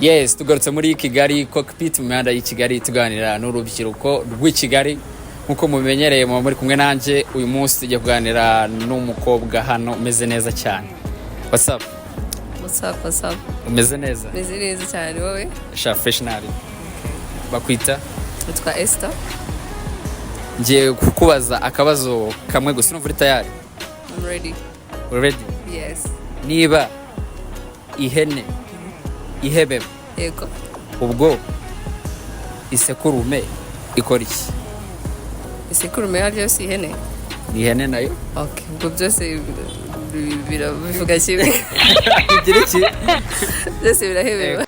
Yes, tugarutse muri Kigali cockpit mu mihanda y'Kigali tuganira n'urubyiruko rw'ikigali nkuko mumenyereye mu muri kumwe nanje uyu munsi tujya kuganira n'umukobwa hano meze neza cyane. What's up? What's up? Umeze neza? Meze neza cyane wowe? Sha fashionary. Bakwita? Utwa Esther. Ngiye kukubaza akabazo kamwe gusa n'uvuri tayari. I'm ready. Ready? Yes. Niba ihene ihebebo Yego. ubwo isekurume ikora iki? Isekurume haryo si ihene? Ni ihene nayo? Okay. Ubwo byose bivuga kimwe. Bigira iki? Byose birahebeba.